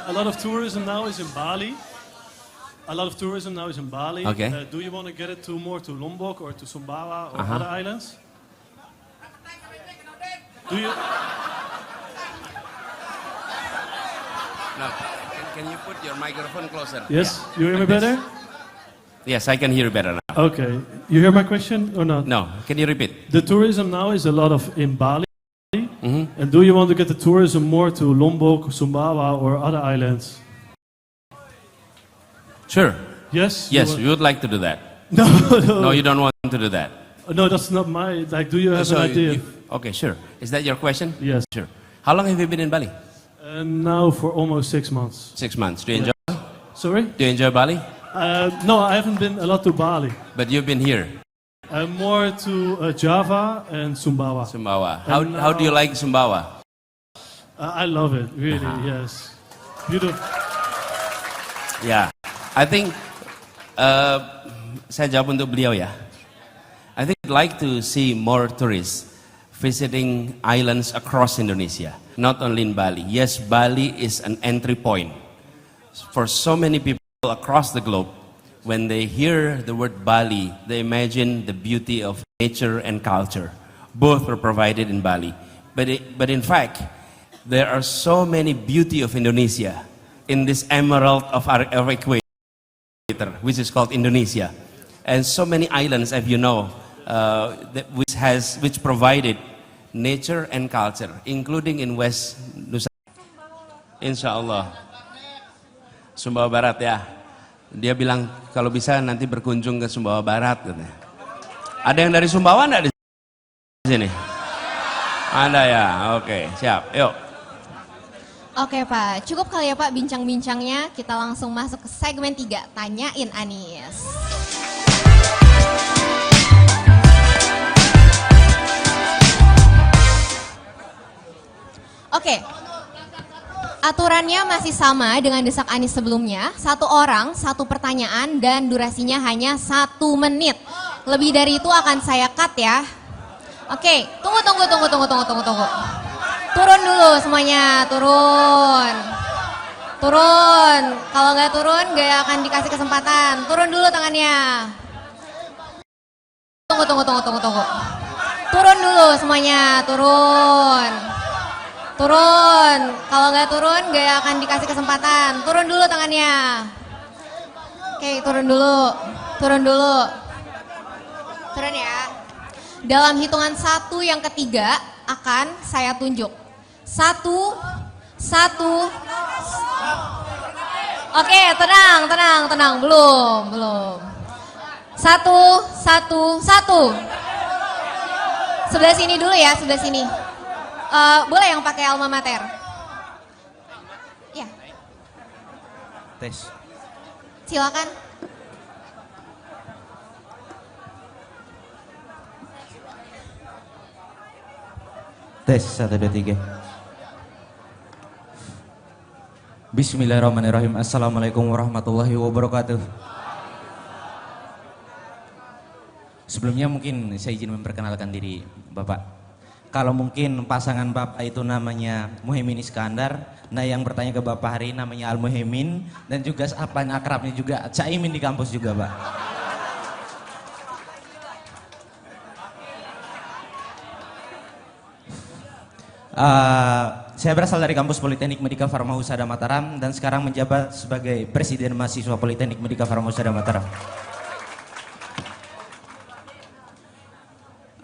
a lot of tourism now is in Bali. Okay. Do you want to get it to more to Lombok or to Sumbawa or other islands? Do you? No. Can you put your microphone closer? Yes. Yeah. You hear me better? Yes, I can hear you better now. Okay. You hear my question or not? No. Can you repeat? The tourism now is a lot of in Bali. And do you want to get the tourism more to Lombok, Sumbawa or other islands? Sure. Yes? Yes, we would like to do that. No. No, you don't want to do that. No, that's not my, like, do you have an idea? Okay, sure. Is that your question? Yes. Sure. How long have you been in Bali? Now for almost 6 months. 6 months. Do you enjoy? Sorry? Do you enjoy Bali? No, I haven't been a lot to Bali. But you've been here. More to Java and Sumbawa. Sumbawa. How do you like Sumbawa? I love it, really, yes. Beautiful. Yeah. I think, saya jawab untuk beliau ya. I think I'd like to see more tourists visiting islands across Indonesia, not only in Bali. Yes, Bali is an entry point for so many people across the globe. When they hear the word Bali, they imagine the beauty of nature and culture. Both are provided in Bali. But in fact, there are so many beauty of Indonesia in this emerald of our equator, which is called Indonesia. And so many islands, as you know, which provided nature and culture, including in West Nusa. Insyaallah. Sumbawa Barat ya. Dia bilang kalau bisa nanti berkunjung ke Sumbawa Barat katanya. Ada yang dari Sumbawa enggak di sini? Ada ya. Oke, siap. Yuk. Oke Pak, cukup kali ya Pak bincang-bincangnya. Kita langsung masuk ke segmen 3, Tanyain Anies. Oke, aturannya masih sama dengan Desak Anies sebelumnya. 1 orang, 1 pertanyaan dan durasinya hanya 1 menit. Lebih dari itu akan saya cut ya. Oke, tunggu. Turun dulu semuanya, turun. Kalau nggak turun, nggak akan dikasih kesempatan. Turun dulu tangannya. Tunggu. Turun dulu semuanya, turun. Kalau nggak turun, nggak akan dikasih kesempatan. Turun dulu tangannya. Oke, turun dulu. Turun ya. Dalam hitungan 1 yang ketiga akan saya tunjuk. 1. Oke, tenang. Belum. 1. Sebelah sini dulu ya, sebelah sini. Boleh yang pakai alma mater? Ya. Tes. Silakan. Tes 1, 2, 3. Bismillahirrahmanirrahim. Assalamualaikum warahmatullahi wabarakatuh. Sebelumnya mungkin saya izin memperkenalkan diri Bapak. Kalau mungkin pasangan Bapak itu namanya Muhaimin Iskandar, nah yang bertanya ke Bapak hari ini namanya Al Muhaimin, dan juga sapaan akrabnya juga Caimin di kampus juga Pak. Saya berasal dari kampus Politeknik Medika Farma Husada Mataram dan sekarang menjabat sebagai Presiden Mahasiswa Politeknik Medika Farma Husada Mataram.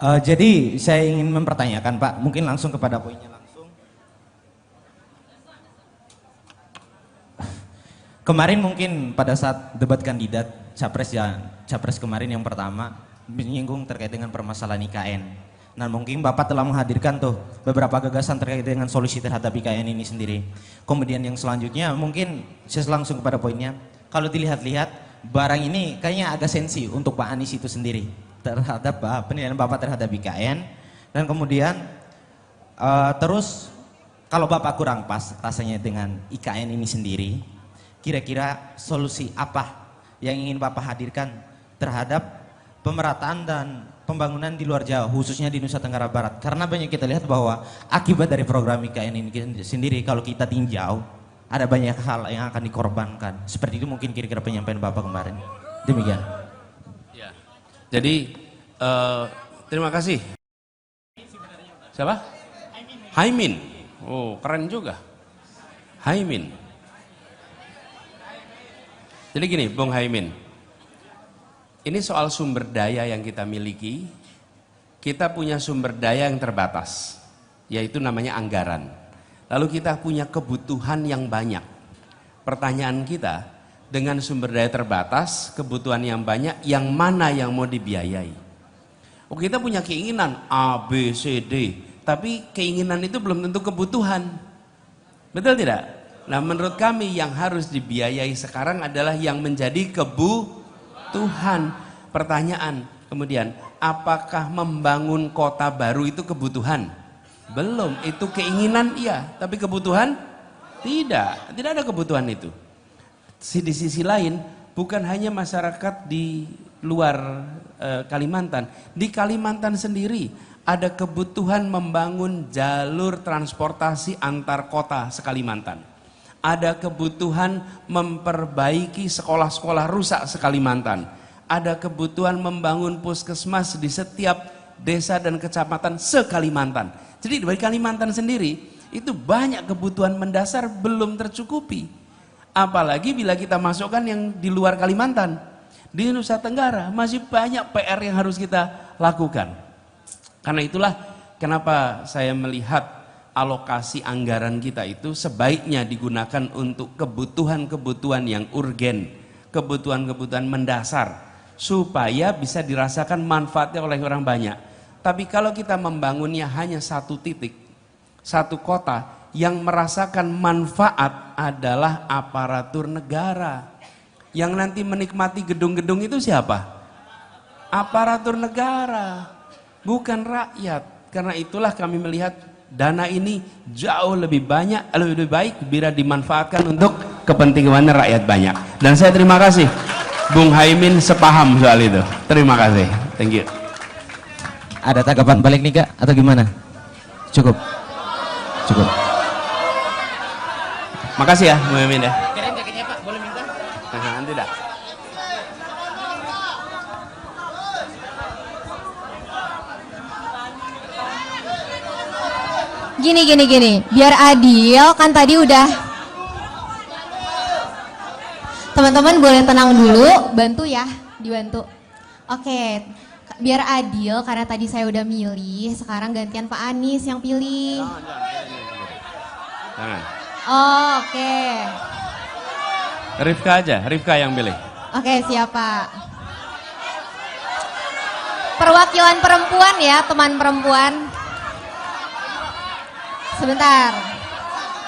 Jadi saya ingin mempertanyakan Pak, mungkin langsung kepada poinnya langsung. Kemarin mungkin pada saat debat kandidat capres kemarin yang pertama menyinggung terkait dengan permasalahan IKN. Nah mungkin Bapak telah menghadirkan tuh beberapa gagasan terkait dengan solusi terhadap IKN ini sendiri. Kemudian yang selanjutnya mungkin saya langsung kepada poinnya. Kalau dilihat-lihat barang ini kayaknya agak sensi untuk Pak Anies itu sendiri terhadap penilaian Bapak terhadap IKN. Dan kemudian terus kalau Bapak kurang pas rasanya dengan IKN ini sendiri, kira-kira solusi apa yang ingin Bapak hadirkan terhadap pemerataan dan pembangunan di luar Jawa, khususnya di Nusa Tenggara Barat? Karena banyak kita lihat bahwa akibat dari program IKN ini sendiri, kalau kita tinjau, ada banyak hal yang akan dikorbankan. Seperti itu mungkin kira-kira penyampaian Bapak kemarin. Demikian. Ya. Jadi terima kasih. Siapa? Haimin. Oh, keren juga. Haimin. Jadi gini, Bung Haimin. Ini soal sumber daya yang kita miliki. Kita punya sumber daya yang terbatas, yaitu namanya anggaran. Lalu kita punya kebutuhan yang banyak. Pertanyaan kita, dengan sumber daya terbatas, kebutuhan yang banyak, yang mana yang mau dibiayai? Oh, kita punya keinginan A, B, C, D, tapi keinginan itu belum tentu kebutuhan. Betul tidak? Nah, menurut kami yang harus dibiayai sekarang adalah yang menjadi kebutuhan. Pertanyaan kemudian, apakah membangun kota baru itu kebutuhan? Belum, itu keinginan iya, tapi kebutuhan tidak ada kebutuhan itu. Di sisi lain, bukan hanya masyarakat di luar Kalimantan, di Kalimantan sendiri ada kebutuhan membangun jalur transportasi antar kota se-Kalimantan. Ada kebutuhan memperbaiki sekolah-sekolah rusak se-Kalimantan. Ada kebutuhan membangun puskesmas di setiap desa dan kecamatan se-Kalimantan. Jadi dari Kalimantan sendiri itu banyak kebutuhan mendasar belum tercukupi. Apalagi bila kita masukkan yang di luar Kalimantan. Di Nusa Tenggara masih banyak PR yang harus kita lakukan. Karena itulah kenapa saya melihat alokasi anggaran kita itu sebaiknya digunakan untuk kebutuhan-kebutuhan yang urgen, kebutuhan-kebutuhan mendasar, supaya bisa dirasakan manfaatnya oleh orang banyak. Tapi kalau kita membangunnya hanya satu titik, satu kota, yang merasakan manfaat adalah aparatur negara. Yang nanti menikmati gedung-gedung itu siapa? Aparatur negara, bukan rakyat. Karena itulah kami melihat dana ini jauh lebih banyak, lebih baik bila dimanfaatkan untuk kepentingan rakyat banyak. Dan saya terima kasih Bung Haimin sepaham soal itu. Terima kasih. Thank you. Ada tanggapan balik nih Kak atau gimana? Cukup. Cukup. Makasih ya Bung Haimin ya. Kirim jaketnya Pak, boleh minta? Nanti dah. Gini. Biar adil, kan tadi udah. Teman-teman boleh tenang dulu, bantu ya, dibantu. Oke, biar adil karena tadi saya udah milih, sekarang gantian Pak Anies yang pilih. Jangan. Oh, oke. Rifka aja, Rifka yang pilih. Oke, siap Pak. Perwakilan perempuan ya, teman perempuan. Sebentar.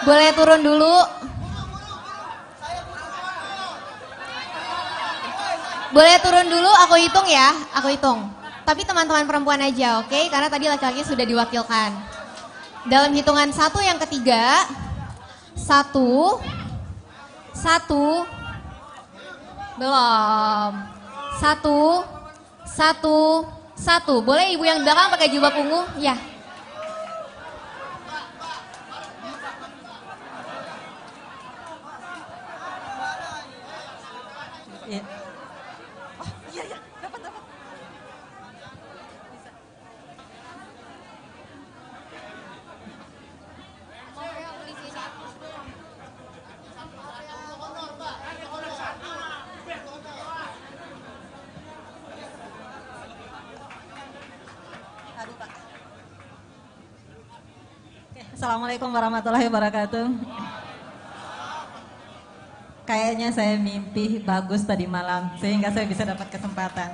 Boleh turun dulu. Boleh turun dulu, aku hitung ya, aku hitung. Tapi teman-teman perempuan aja, oke? Karena tadi laki-laki sudah diwakilkan. Dalam hitungan 1 yang ketiga. 1. Belum. 1. Boleh ibu yang di belakang pakai jubah ungu? Ya. Assalamualaikum warahmatullahi wabarakatuh. Kayaknya saya mimpi bagus tadi malam sehingga saya bisa dapat kesempatan.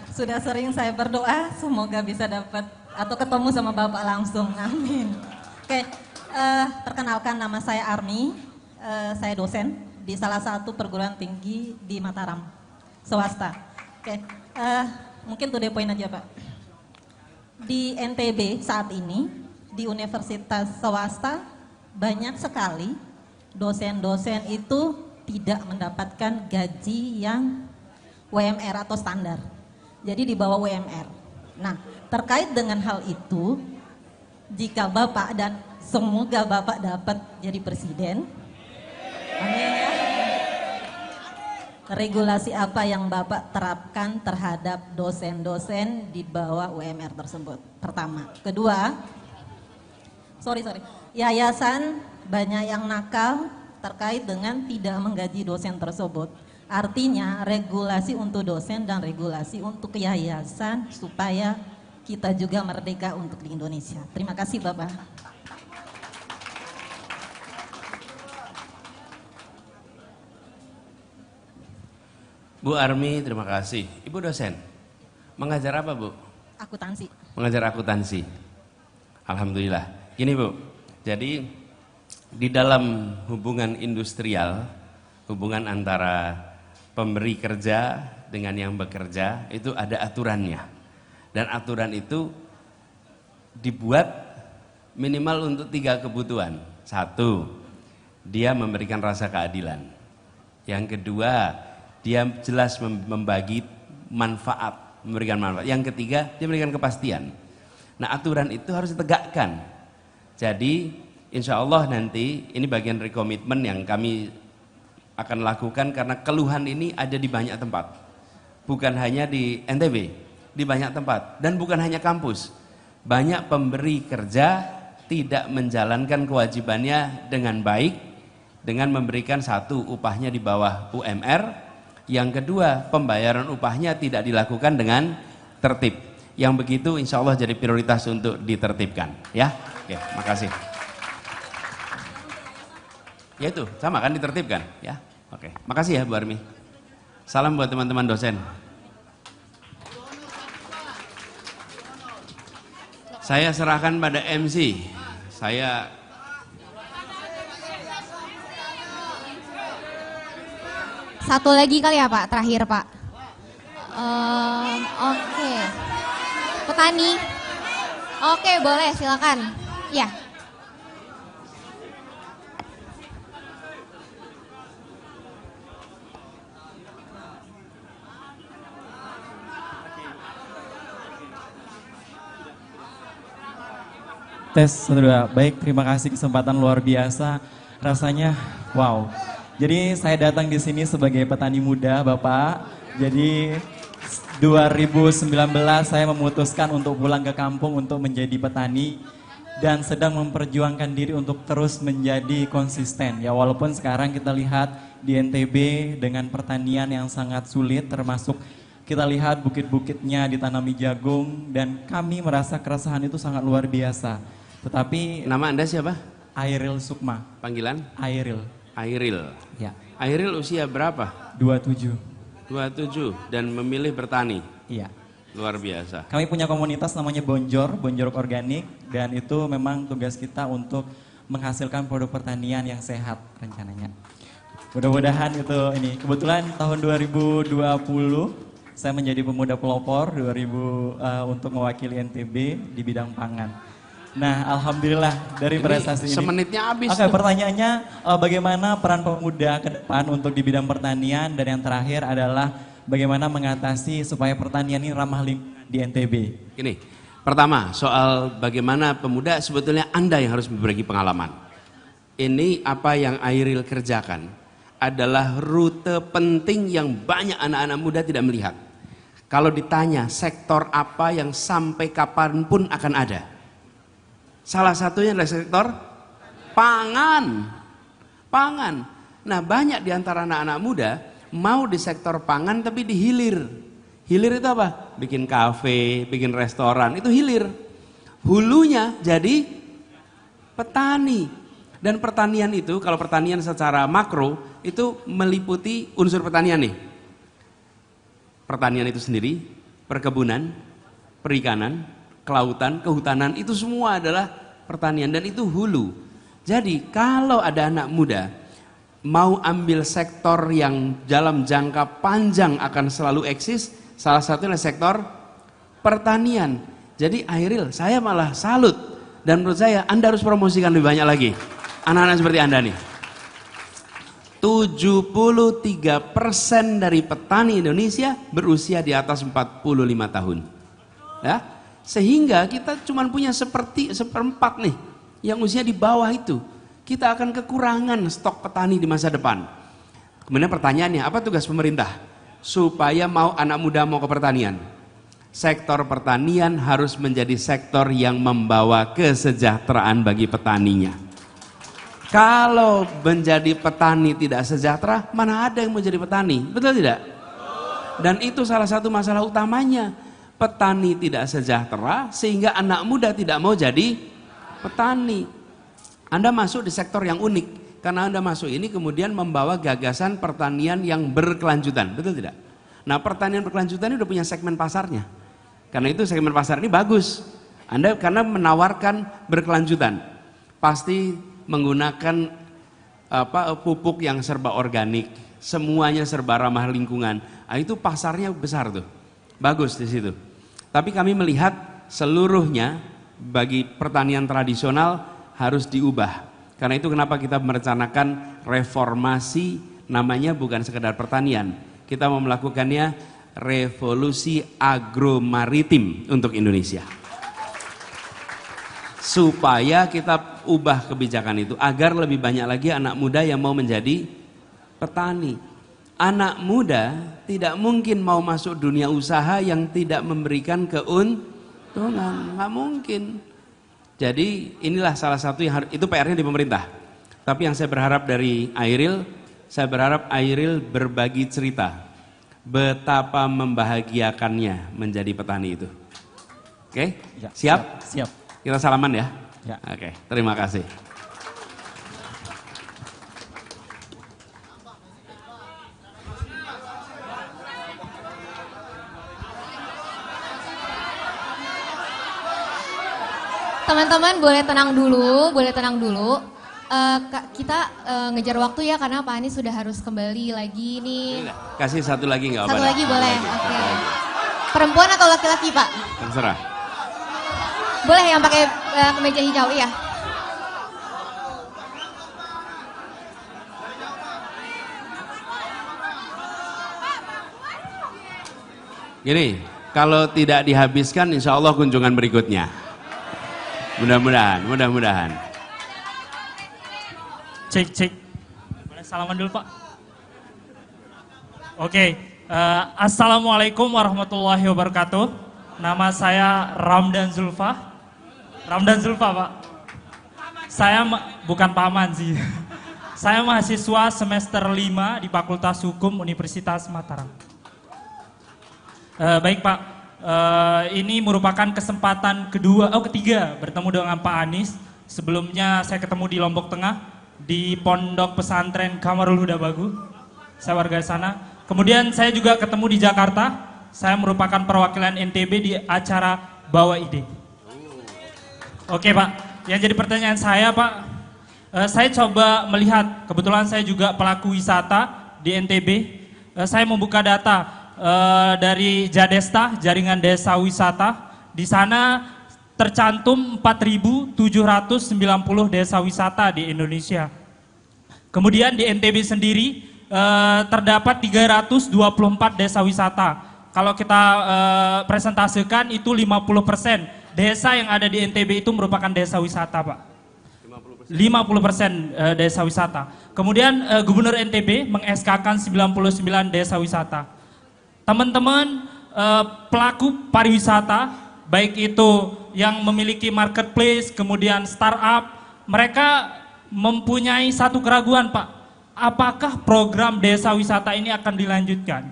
Sudah sering saya berdoa semoga bisa dapat atau ketemu sama Bapak langsung. Amin. Oke, perkenalkan nama saya Armi. Saya dosen di salah satu perguruan tinggi di Mataram, swasta. Oke, mungkin to the point aja Pak. Di NTB saat ini, di universitas swasta banyak sekali dosen-dosen itu tidak mendapatkan gaji yang UMR atau standar. Jadi di bawah UMR. Nah, terkait dengan hal itu, jika Bapak dan semoga Bapak dapat jadi presiden, regulasi apa yang Bapak terapkan terhadap dosen-dosen di bawah UMR tersebut? Pertama. Kedua, sorry, yayasan banyak yang nakal terkait dengan tidak menggaji dosen tersebut. Artinya regulasi untuk dosen dan regulasi untuk yayasan supaya kita juga merdeka untuk di Indonesia. Terima kasih Bapak. Bu Armi, terima kasih. Ibu dosen, mengajar apa Bu? Akuntansi. Mengajar akuntansi. Alhamdulillah. Gini Bu, jadi di dalam hubungan industrial, hubungan antara pemberi kerja dengan yang bekerja, itu ada aturannya. Dan aturan itu dibuat minimal untuk 3 kebutuhan. 1, dia memberikan rasa keadilan. Yang kedua, dia jelas membagi manfaat, memberikan manfaat. Yang ketiga, dia memberikan kepastian. Nah, aturan itu harus ditegakkan. Jadi, insya Allah nanti ini bagian dari komitmen yang kami akan lakukan karena keluhan ini ada di banyak tempat. Bukan hanya di NTB, di banyak tempat. Dan bukan hanya kampus. Banyak pemberi kerja tidak menjalankan kewajibannya dengan baik, dengan memberikan 1, upahnya di bawah UMR. Yang kedua, pembayaran upahnya tidak dilakukan dengan tertib. Yang begitu insya Allah jadi prioritas untuk ditertibkan. Ya, oke, makasih. Ya itu, sama kan ditertibkan? Ya, oke. Makasih ya Bu Armi. Salam buat teman-teman dosen. Saya serahkan pada MC. Satu lagi kali ya Pak, terakhir Pak. Oke. Petani. Oke, boleh silakan. Ya. Tes 1, 2. Baik, terima kasih kesempatan luar biasa. Rasanya wow. Jadi saya datang di sini sebagai petani muda, Bapak. Jadi 2019 saya memutuskan untuk pulang ke kampung untuk menjadi petani dan sedang memperjuangkan diri untuk terus menjadi konsisten. Ya walaupun sekarang kita lihat di NTB dengan pertanian yang sangat sulit, termasuk kita lihat bukit-bukitnya ditanami jagung dan kami merasa keresahan itu sangat luar biasa. Tetapi Nama Anda siapa? Airil Sukma. Panggilan? Airil. Airil. Ya. Airil usia berapa? 27. 27 dan memilih bertani. Iya. Luar biasa. Kami punya komunitas namanya Bonjor Organik dan itu memang tugas kita untuk menghasilkan produk pertanian yang sehat rencananya. Mudah-mudahan itu ini. Kebetulan tahun 2020 saya menjadi pemuda pelopor untuk mewakili NTB di bidang pangan. Nah, alhamdulillah dari prestasi ini. Semenitnya habis. Oke, pertanyaannya bagaimana peran pemuda ke depan untuk di bidang pertanian dan yang terakhir adalah bagaimana mengatasi supaya pertanian ini ramah lingkungan di NTB. Ini, pertama soal bagaimana pemuda sebetulnya Anda yang harus berbagi pengalaman. Ini apa yang Airil kerjakan adalah rute penting yang banyak anak-anak muda tidak melihat. Kalau ditanya sektor apa yang sampai kapanpun akan ada. Salah satunya adalah sektor pangan. Pangan. Nah, banyak di antara anak-anak muda mau di sektor pangan tapi di hilir. Hilir itu apa? Bikin kafe, bikin restoran, itu hilir. Hulunya jadi petani. Dan pertanian itu, kalau pertanian secara makro, itu meliputi unsur pertanian nih. Pertanian itu sendiri, perkebunan, perikanan, kelautan, kehutanan, itu semua adalah pertanian dan itu hulu. Jadi kalau ada anak muda mau ambil sektor yang dalam jangka panjang akan selalu eksis, salah satunya sektor pertanian. Jadi Airil, saya malah salut dan menurut saya Anda harus promosikan lebih banyak lagi anak-anak seperti Anda nih. 73% dari petani Indonesia berusia di atas 45 tahun. Ya, sehingga kita cuma punya seperempat nih yang usia di bawah itu. Kita akan kekurangan stok petani di masa depan. Kemudian pertanyaannya, apa tugas pemerintah? Supaya anak muda mau ke pertanian. Sektor pertanian harus menjadi sektor yang membawa kesejahteraan bagi petaninya. Kalau menjadi petani tidak sejahtera, mana ada yang mau jadi petani? Betul tidak? Dan itu salah satu masalah utamanya. Petani tidak sejahtera sehingga anak muda tidak mau jadi petani. Anda masuk di sektor yang unik. Karena Anda masuk ini kemudian membawa gagasan pertanian yang berkelanjutan. Betul tidak? Nah, pertanian berkelanjutan ini udah punya segmen pasarnya. Karena itu segmen pasar ini bagus. Anda karena menawarkan berkelanjutan. Pasti menggunakan pupuk yang serba organik, semuanya serba ramah lingkungan. Nah, itu pasarnya besar tuh. Bagus di situ. Tapi kami melihat seluruhnya bagi pertanian tradisional harus diubah. Karena itu kenapa kita merencanakan reformasi, namanya bukan sekedar pertanian. Kita mau melakukannya revolusi agromaritim untuk Indonesia. Supaya kita ubah kebijakan itu agar lebih banyak lagi anak muda yang mau menjadi petani. Anak muda tidak mungkin mau masuk dunia usaha yang tidak memberikan keuntungan, nggak mungkin. Jadi inilah salah satu yang itu PR-nya di pemerintah. Tapi yang saya berharap dari Airil, saya berharap Airil berbagi cerita betapa membahagiakannya menjadi petani itu. Oke? Ya, siap? Siap. Kita salaman ya? Ya. Oke, terima kasih. Teman-teman boleh tenang dulu. Kita ngejar waktu ya karena Pak Anies sudah harus kembali lagi nih. Kasih satu lagi nggak apa-apa. Satu lagi boleh. Oke. Perempuan atau laki-laki Pak? Terserah. Boleh yang pakai kemeja hijau, iya. Gini, kalau tidak dihabiskan insya Allah kunjungan berikutnya. Mudah-mudahan. Cek. Boleh salaman dulu Pak? Oke, Assalamualaikum warahmatullahi wabarakatuh. Nama saya Ramdan Zulfa Pak. Saya bukan paman sih. Saya mahasiswa semester 5 di Fakultas Hukum Universitas Mataram. Baik Pak, ini merupakan kesempatan ketiga bertemu dengan Pak Anies. Sebelumnya saya ketemu di Lombok Tengah, di Pondok Pesantren Kamarul Huda Bagu, saya warga sana. Kemudian saya juga ketemu di Jakarta, saya merupakan perwakilan NTB di acara Bawa Ide. Oke Pak, yang jadi pertanyaan saya Pak, saya coba melihat, kebetulan saya juga pelaku wisata di NTB, saya membuka data dari Jadesta, Jaringan Desa Wisata, di sana tercantum 4.790 desa wisata di Indonesia. Kemudian di NTB sendiri terdapat 324 desa wisata. Kalau kita presentasikan itu 50% desa yang ada di NTB itu merupakan desa wisata Pak. 50% desa wisata. Kemudian Gubernur NTB meng-SK-kan 99 desa wisata. Teman-teman pelaku pariwisata, baik itu yang memiliki marketplace, kemudian startup, mereka mempunyai satu keraguan Pak. Apakah program desa wisata ini akan dilanjutkan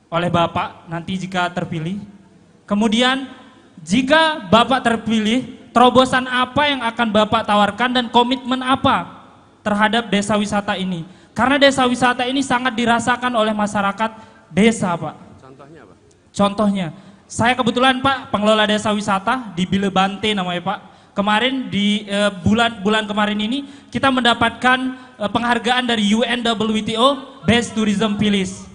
oleh Bapak nanti jika terpilih? Kemudian jika Bapak terpilih, terobosan apa yang akan Bapak tawarkan dan komitmen apa terhadap desa wisata ini? Karena desa wisata ini sangat dirasakan oleh masyarakat desa Pak. Contohnya apa? Contohnya, saya kebetulan Pak pengelola desa wisata di Bilebante namanya Pak. Kemarin di bulan kemarin ini kita mendapatkan penghargaan dari UNWTO Best Tourism Village.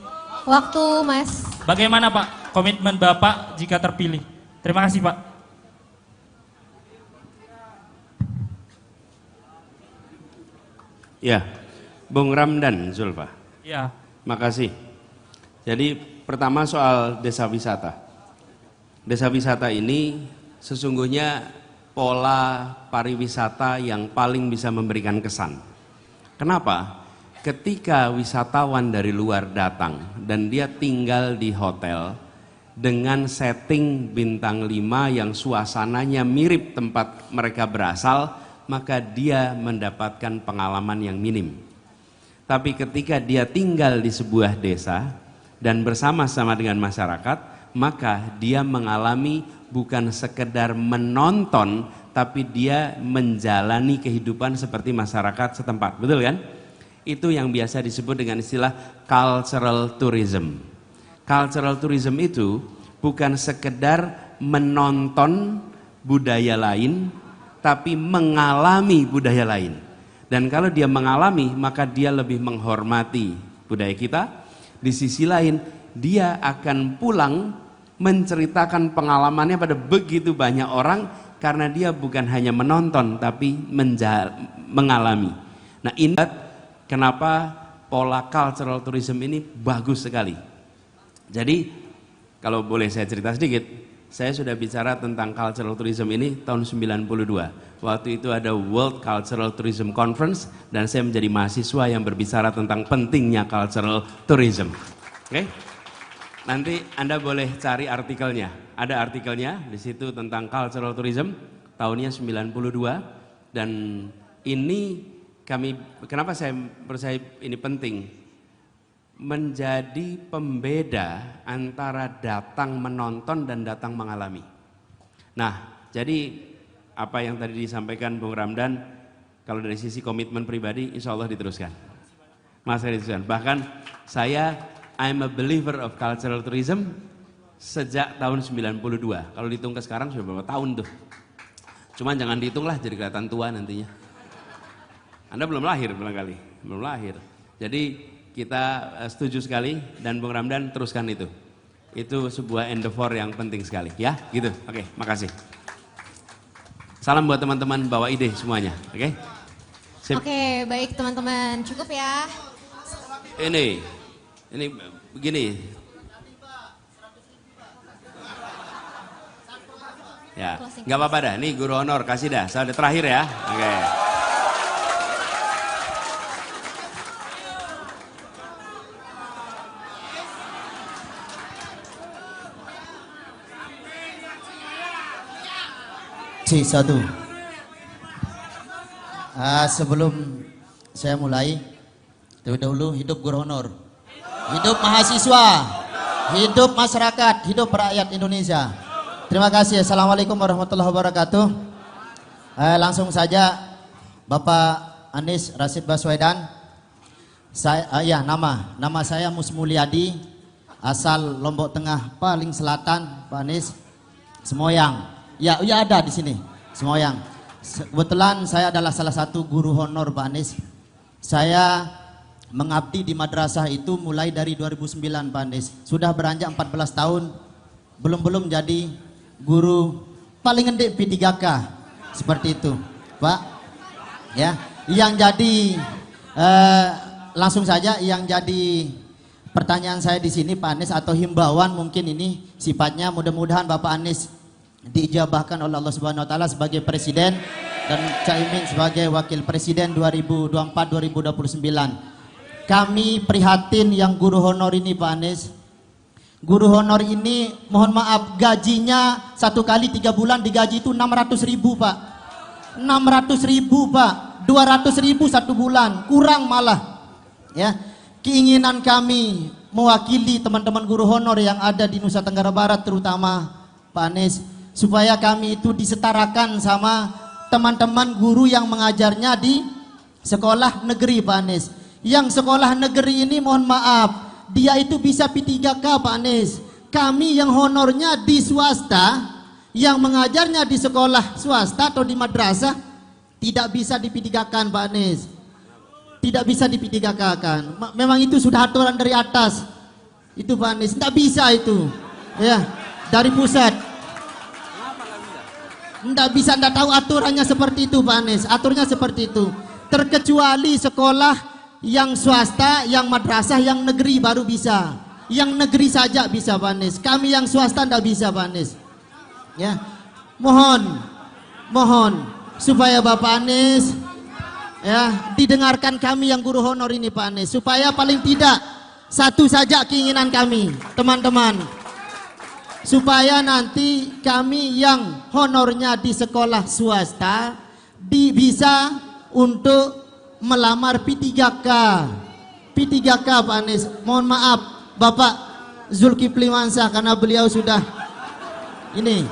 Waktu Mas. Bagaimana Pak komitmen Bapak jika terpilih? Terima kasih Pak. Ya, Bung Ramdan Zulfa. Ya. Makasih. Jadi pertama soal desa wisata. Desa wisata ini sesungguhnya pola pariwisata yang paling bisa memberikan kesan. Kenapa? ketika wisatawan dari luar datang dan dia tinggal di hotel dengan setting bintang 5 yang suasananya mirip tempat mereka berasal, maka dia mendapatkan pengalaman yang minim. Tapi ketika dia tinggal di sebuah desa dan bersama-sama dengan masyarakat, maka dia mengalami bukan sekedar menonton, tapi dia menjalani kehidupan seperti masyarakat setempat. Betul kan? Itu yang biasa disebut dengan istilah cultural tourism. Cultural tourism itu bukan sekedar menonton budaya lain, tapi mengalami budaya lain. Dan kalau dia mengalami, maka dia lebih menghormati budaya kita. Di sisi lain, dia akan pulang menceritakan pengalamannya pada begitu banyak orang, karena dia bukan hanya menonton tapi mengalami. Nah, ini kenapa pola cultural tourism ini bagus sekali. Jadi kalau boleh saya cerita sedikit, saya sudah bicara tentang cultural tourism ini tahun 92. Waktu itu ada World Cultural Tourism Conference dan saya menjadi mahasiswa yang berbicara tentang pentingnya cultural tourism. Oke? Nanti Anda boleh cari artikelnya. Ada artikelnya di situ tentang cultural tourism tahunnya 92, dan ini kenapa saya percaya ini penting? Menjadi pembeda antara datang menonton dan datang mengalami. Nah, jadi apa yang tadi disampaikan Bung Ramdan, kalau dari sisi komitmen pribadi, insya Allah diteruskan. Mas diteruskan. Bahkan saya I'm a believer of cultural tourism sejak tahun 92. Kalau dihitung ke sekarang sudah berapa tahun tuh. Cuman jangan dihitung lah, jadi kelihatan tua nantinya. Anda belum lahir barangkali, belum lahir. Jadi kita setuju sekali dan Bung Ramdan teruskan itu. Itu sebuah endeavor yang penting sekali ya, gitu. Oke, makasih. Salam buat teman-teman bawa ide semuanya, oke? Oke, baik teman-teman, cukup ya. Ini begini. Ya, nggak apa-apa dah. Nih guru honor kasih dah. Saya udah terakhir ya. Oke. C1. Sebelum saya mulai, terlebih dahulu hidup guru honor, hidup mahasiswa, hidup masyarakat, hidup rakyat Indonesia. Terima kasih. Assalamualaikum warahmatullahi wabarakatuh. Langsung saja, Bapak Anies Rashid Baswedan. Nama saya Mus Mulyadi, asal Lombok Tengah paling selatan, Pak Anies, Semoyang. Ya ada di sini, Semoyang. Kebetulan saya adalah salah satu guru honor, Pak Anies. Saya mengabdi di madrasah itu mulai dari 2009, Pak Anies. Sudah beranjak 14 tahun, belum jadi guru paling gede P3K. Seperti itu, Pak. Ya, yang jadi langsung saja yang jadi pertanyaan saya di sini, Pak Anies, atau himbauan mungkin ini sifatnya, mudah-mudahan Bapak Anies diijabahkan oleh Allah Subhanahu wa taala sebagai presiden dan Caimin sebagai wakil presiden 2024-2029. Kami prihatin yang guru honor ini, Pak Anies. Guru honor ini mohon maaf, gajinya 1 kali 3 bulan digaji itu 600.000, Pak. 600.000, Pak. 200.000 1 bulan, kurang malah. Ya. Keinginan kami mewakili teman-teman guru honor yang ada di Nusa Tenggara Barat terutama, Pak Anies, supaya kami itu disetarakan sama teman-teman guru yang mengajarnya di sekolah negeri, Pak Anies. Yang sekolah negeri ini mohon maaf, dia itu bisa P3K, Pak Anies. Kami yang honornya di swasta, yang mengajarnya di sekolah swasta atau di madrasah, tidak bisa di P3K-kan, Pak Anies. Tidak bisa di P3K-kan. Memang itu sudah aturan dari atas. Itu, Pak Anies, tidak bisa itu. Ya, dari pusat. Nggak bisa, nggak tahu aturannya seperti itu, Pak Anies. Aturnya seperti itu. Terkecuali sekolah yang swasta, yang madrasah, yang negeri baru bisa. Yang negeri saja bisa, Pak Anies. Kami yang swasta nggak bisa, Pak Anies. Ya, mohon supaya Bapak Anies ya didengarkan kami yang guru honor ini Pak Anies, supaya paling tidak satu saja keinginan kami teman-teman, supaya nanti kami yang honornya di sekolah swasta bisa untuk melamar P3K Pak Anies. Mohon maaf Bapak Zulkifli Mansah, karena beliau sudah ini,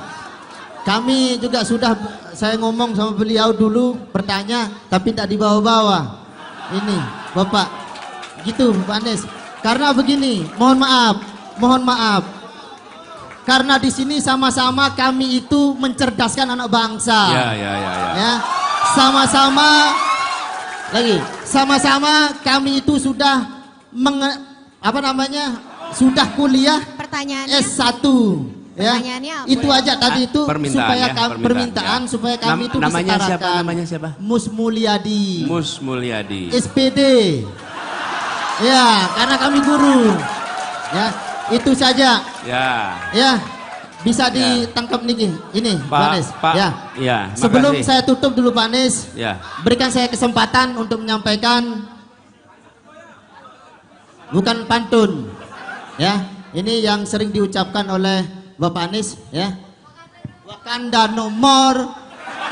kami juga sudah, saya ngomong sama beliau dulu bertanya tapi tidak dibawa-bawa ini Bapak gitu Pak Anies. Karena begini, mohon maaf karena di sini sama-sama kami itu mencerdaskan anak bangsa. Ya, sama-sama kami itu sudah sudah kuliah Pertanyaannya? S1 ya. Pertanyaannya apa? Itu aja tadi itu permintaan supaya kami itu namanya disetarakan. namanya siapa? Mus Mulyadi. SPD. Ya, karena kami guru. Ya, itu saja. Ya. Bisa ditangkap nih ini Pak Anies. Ya, sebelum makasih. saya tutup dulu Pak Anies, berikan saya kesempatan untuk menyampaikan bukan pantun. Ya, ini yang sering diucapkan oleh Bapak Anies ya. Wakanda no more,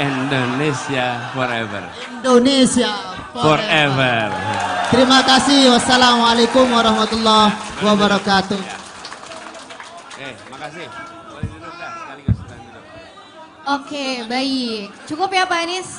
Indonesia forever. Indonesia forever. Terima kasih. Wassalamualaikum warahmatullahi wabarakatuh. Makasih. Boleh duduk dah sekaligus. Oke, baik. Cukup ya Pak Anies?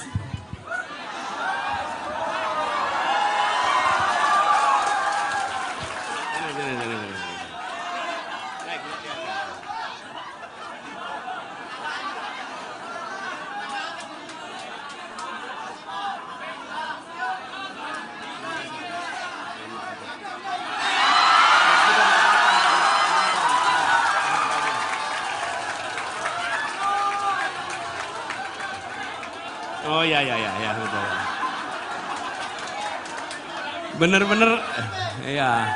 Oh ya betul. Bener-bener ya.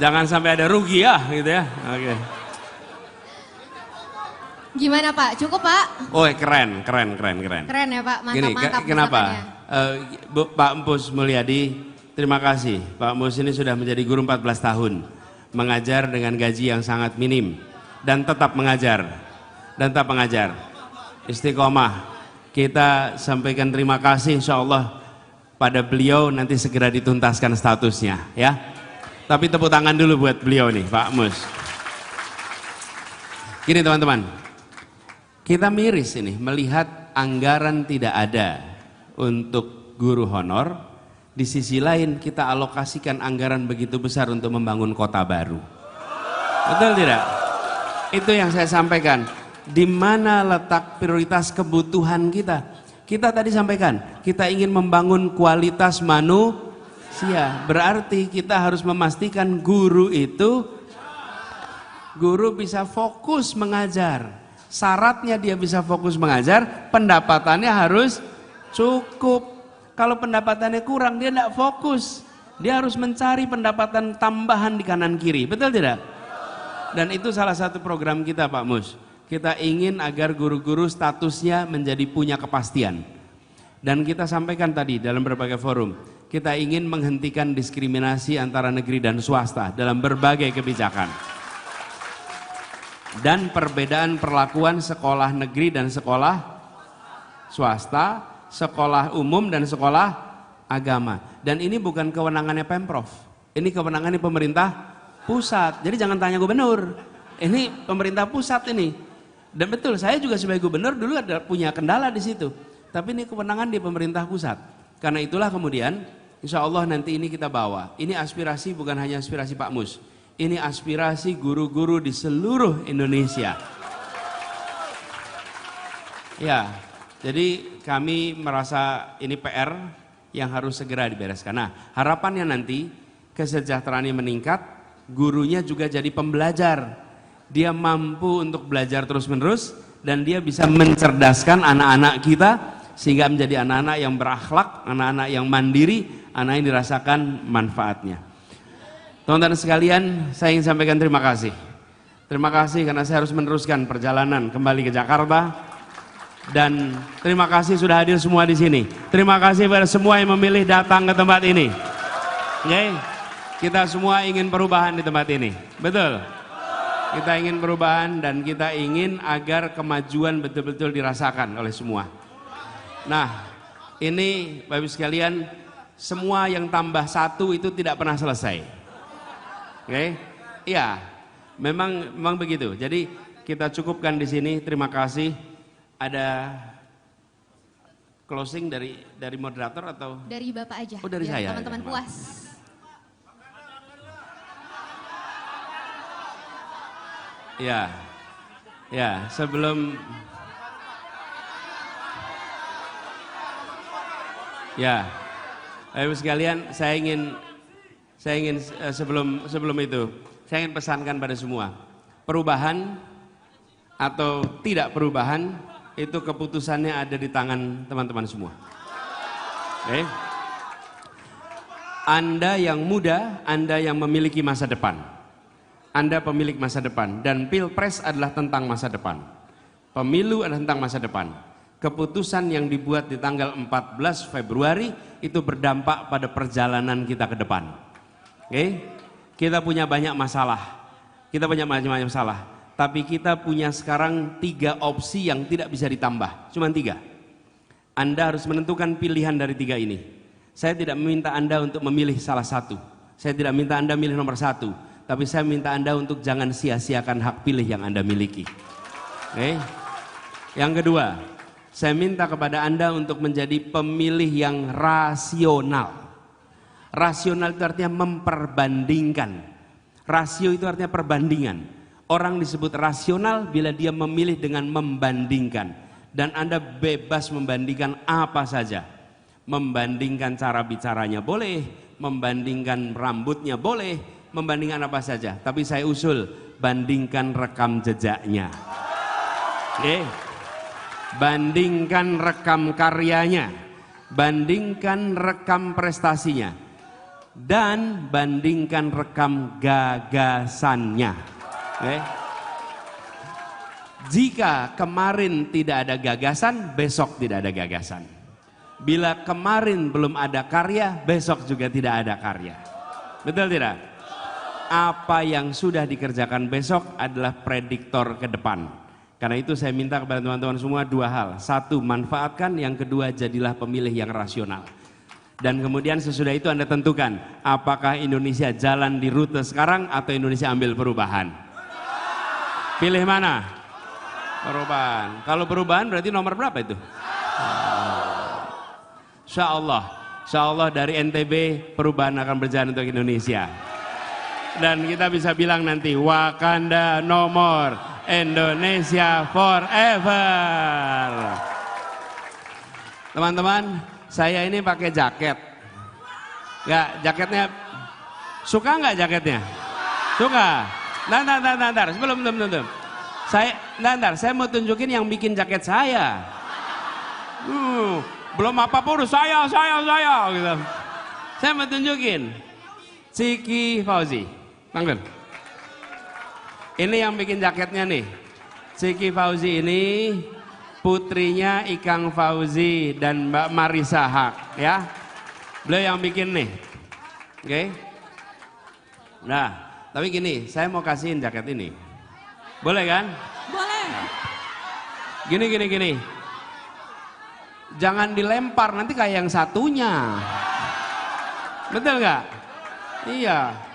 Jangan sampai ada rugi ya gitu ya. Oke. Gimana Pak? Cukup Pak? Oh keren. Keren ya Pak, mantap. Kenapa? ucapannya. Pak Mpus Mulyadi, terima kasih. Pak Mpus ini sudah menjadi guru 14 tahun. Mengajar dengan gaji yang sangat minim. Dan tetap mengajar. Istiqomah. Kita sampaikan terima kasih insya Allah pada beliau, nanti segera dituntaskan statusnya ya. Tapi tepuk tangan dulu buat beliau nih Pak Mus. Gini teman-teman, kita miris ini melihat anggaran tidak ada untuk guru honor. Di sisi lain kita alokasikan anggaran begitu besar untuk membangun kota baru. Betul tidak? Itu yang saya sampaikan. Di mana letak prioritas kebutuhan kita? Kita tadi sampaikan, kita ingin membangun kualitas manusia. Berarti kita harus memastikan guru bisa fokus mengajar. Syaratnya dia bisa fokus mengajar, pendapatannya harus cukup. Kalau pendapatannya kurang, dia tidak fokus. Dia harus mencari pendapatan tambahan di kanan kiri. Betul tidak? Dan itu salah satu program kita Pak Mus. Kita ingin agar guru-guru statusnya menjadi punya kepastian. Dan kita sampaikan tadi dalam berbagai forum, kita ingin menghentikan diskriminasi antara negeri dan swasta dalam berbagai kebijakan. Dan perbedaan perlakuan sekolah negeri dan sekolah swasta, sekolah umum dan sekolah agama. Dan ini bukan kewenangannya Pemprov, ini kewenangannya pemerintah pusat. Jadi jangan tanya gubernur, ini pemerintah pusat ini. Dan betul, saya juga sebagai gubernur dulu ada punya kendala di situ. Tapi ini kewenangan di pemerintah pusat. Karena itulah kemudian, insya Allah nanti ini kita bawa. Ini aspirasi bukan hanya aspirasi Pak Mus. Ini aspirasi guru-guru di seluruh Indonesia. Ya, jadi kami merasa ini PR yang harus segera dibereskan. Nah, harapannya nanti kesejahteraannya meningkat, gurunya juga jadi pembelajar. Dia mampu untuk belajar terus-menerus dan dia bisa mencerdaskan anak-anak kita sehingga menjadi anak-anak yang berakhlak, anak-anak yang mandiri, anak yang dirasakan manfaatnya. Teman-teman sekalian, saya ingin sampaikan terima kasih. Terima kasih karena saya harus meneruskan perjalanan kembali ke Jakarta. Dan terima kasih sudah hadir semua di sini. Terima kasih pada semua yang memilih datang ke tempat ini. Oke, kita semua ingin perubahan di tempat ini. Betul? Kita ingin perubahan dan kita ingin agar kemajuan betul-betul dirasakan oleh semua. Nah, ini Bapak Ibu sekalian, semua yang tambah satu itu tidak pernah selesai. Oke? Iya, memang begitu. Jadi kita cukupkan di sini. Terima kasih. Ada closing dari moderator atau? Dari Bapak aja. Oh, dari biar saya. Teman-teman Ya, puas. Ya, sebelum Ibu sekalian, saya ingin sebelum itu, saya ingin pesankan pada semua, perubahan atau tidak perubahan itu keputusannya ada di tangan teman-teman semua. Oke? Anda yang muda, Anda yang memiliki masa depan. Anda pemilik masa depan dan Pilpres adalah tentang masa depan. Pemilu adalah tentang masa depan. Keputusan yang dibuat di tanggal 14 Februari itu berdampak pada perjalanan kita ke depan. Oke? Kita punya banyak masalah. Kita punya macam-macam masalah. Tapi kita punya sekarang 3 opsi yang tidak bisa ditambah. Cuma 3. Anda harus menentukan pilihan dari 3 ini. Saya tidak meminta Anda untuk memilih salah satu. Saya tidak minta Anda milih nomor 1. Tapi saya minta Anda untuk jangan sia-siakan hak pilih yang Anda miliki. Oke? Yang kedua, saya minta kepada Anda untuk menjadi pemilih yang rasional. Rasional itu artinya memperbandingkan. Rasio itu artinya perbandingan. Orang disebut rasional bila dia memilih dengan membandingkan. Dan Anda bebas membandingkan apa saja. Membandingkan cara bicaranya boleh, membandingkan rambutnya boleh, membandingkan apa saja. Tapi saya usul, bandingkan rekam jejaknya. Oke? Bandingkan rekam karyanya, bandingkan rekam prestasinya, dan bandingkan rekam gagasannya. Oke? Jika kemarin tidak ada gagasan, besok tidak ada gagasan. Bila kemarin belum ada karya, besok juga tidak ada karya. Betul tidak? Apa yang sudah dikerjakan besok adalah prediktor ke depan. Karena itu saya minta kepada teman-teman semua 2 hal. 1, manfaatkan. Yang kedua, jadilah pemilih yang rasional. Dan kemudian sesudah itu Anda tentukan apakah Indonesia jalan di rute sekarang atau Indonesia ambil perubahan. Pilih mana? Perubahan. Kalau perubahan berarti nomor berapa itu? Insya Allah dari NTB perubahan akan berjalan untuk Indonesia. Dan kita bisa bilang nanti Wakanda no more, Indonesia forever. Teman-teman, saya ini pakai jaket. Enggak, jaketnya suka nggak jaketnya? Suka. Ntar, sebelum. Saya mau tunjukin yang bikin jaket saya. Belum apa-apa udah saya gitu. Saya mau tunjukin Ciki Fauzi. Panggil. Ini yang bikin jaketnya nih. Ciki Fauzi ini putrinya Ikang Fauzi dan Mbak Marisa Haq, ya. Beliau yang bikin nih. Oke. Nah, tapi gini, saya mau kasihin jaket ini. Boleh kan? Boleh. Gini. Jangan dilempar, nanti kayak yang satunya. Betul nggak? Iya.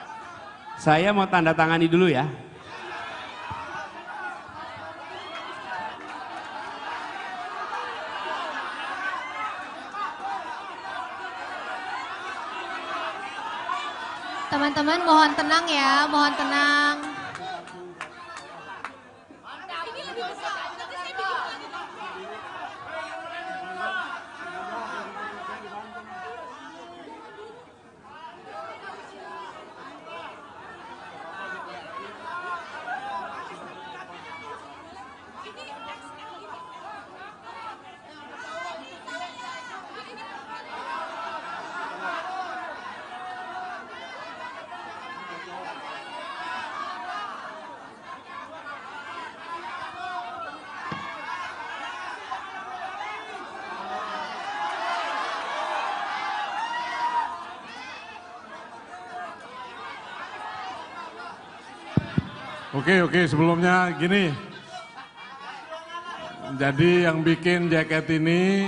Saya mau tanda tangani dulu ya. Teman-teman mohon tenang ya, mohon tenang. Oke, sebelumnya gini. Jadi yang bikin jaket ini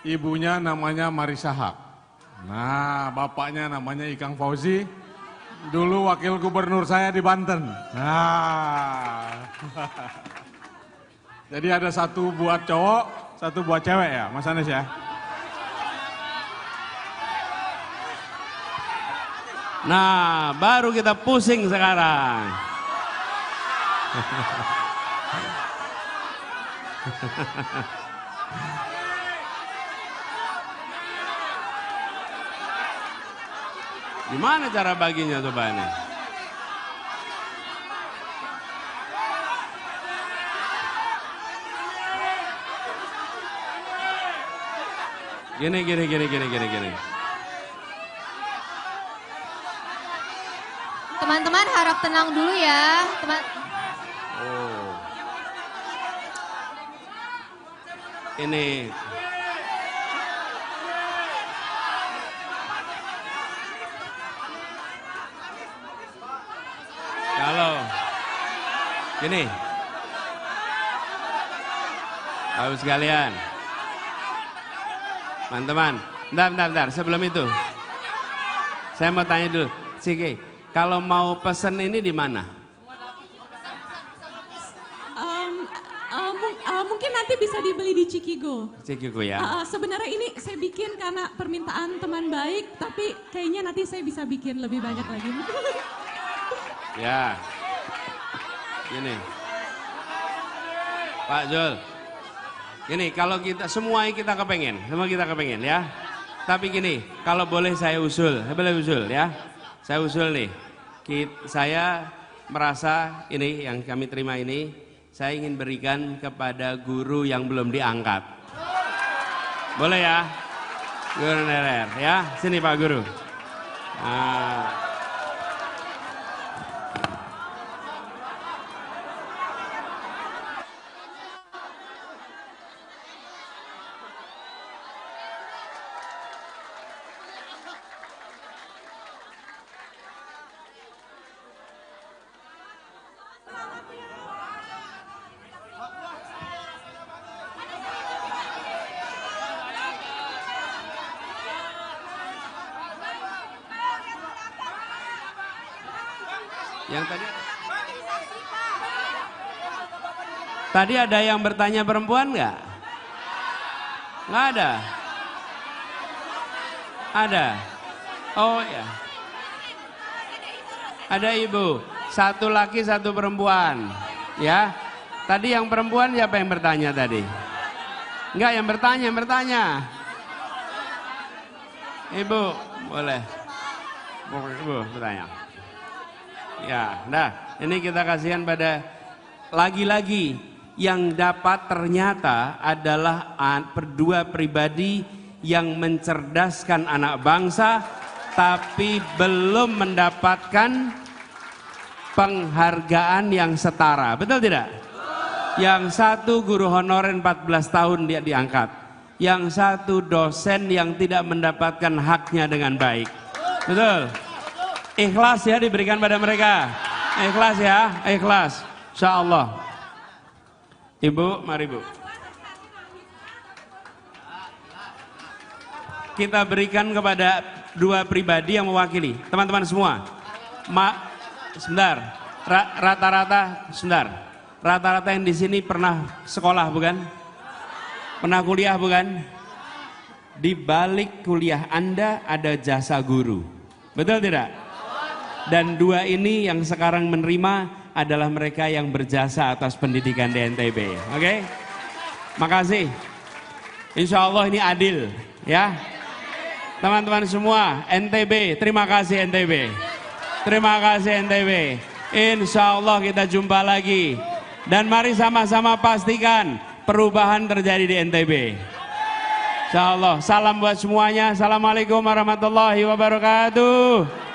ibunya namanya Marisa Haq. Nah, bapaknya namanya Ikang Fauzi. Dulu wakil gubernur saya di Banten. Nah. Jadi ada satu buat cowok, satu buat cewek ya, Mas Anies ya. Nah, baru kita pusing sekarang. Gimana cara baginya coba ini? Gini. Teman-teman harap tenang dulu ya. Oh. Ini kalau gini, Bapak sekalian, teman-teman, bentar, sebelum itu, saya mau tanya dulu, Siki, kalau mau pesen ini di mana? Mungkin nanti bisa dibeli di Cikigo. Cikigo ya. Sebenarnya ini saya bikin karena permintaan teman baik, tapi kayaknya nanti saya bisa bikin lebih banyak lagi. Ya, gini, Pak Jul, gini kalau semua kita kepengen ya. Tapi gini, kalau boleh saya usul ya. Saya usul nih, saya merasa ini yang kami terima ini, saya ingin berikan kepada guru yang belum diangkat. Boleh ya? Guru Nerer ya, sini Pak Guru. Nah. Yang tadi ada yang bertanya perempuan nggak? Nggak ada. Ada. Oh ya. Ada ibu. Satu laki, satu perempuan. Ya. Tadi yang perempuan siapa yang bertanya tadi? Enggak, yang bertanya. Ibu, boleh. Ibu bertanya. Ya, nah ini kita kasihan pada lagi-lagi yang dapat ternyata adalah dua pribadi yang mencerdaskan anak bangsa tapi belum mendapatkan penghargaan yang setara, betul tidak? Yang satu guru honorer 14 tahun dia diangkat, yang satu dosen yang tidak mendapatkan haknya dengan baik, betul? Ikhlas ya diberikan pada mereka. Ikhlas ya, ikhlas. Insya Allah. Ibu, mari Bu. Kita berikan kepada dua pribadi yang mewakili. Teman-teman semua. Sebentar. Rata-rata yang di sini pernah sekolah bukan? Pernah kuliah bukan? Di balik kuliah Anda ada jasa guru. Betul tidak? Dan dua ini yang sekarang menerima adalah mereka yang berjasa atas pendidikan di NTB. Oke? Makasih. Insya Allah ini adil. Ya. Teman-teman semua, NTB, terima kasih NTB. Terima kasih NTB. Insya Allah kita jumpa lagi. Dan mari sama-sama pastikan perubahan terjadi di NTB. Insya Allah. Salam buat semuanya. Assalamualaikum warahmatullahi wabarakatuh.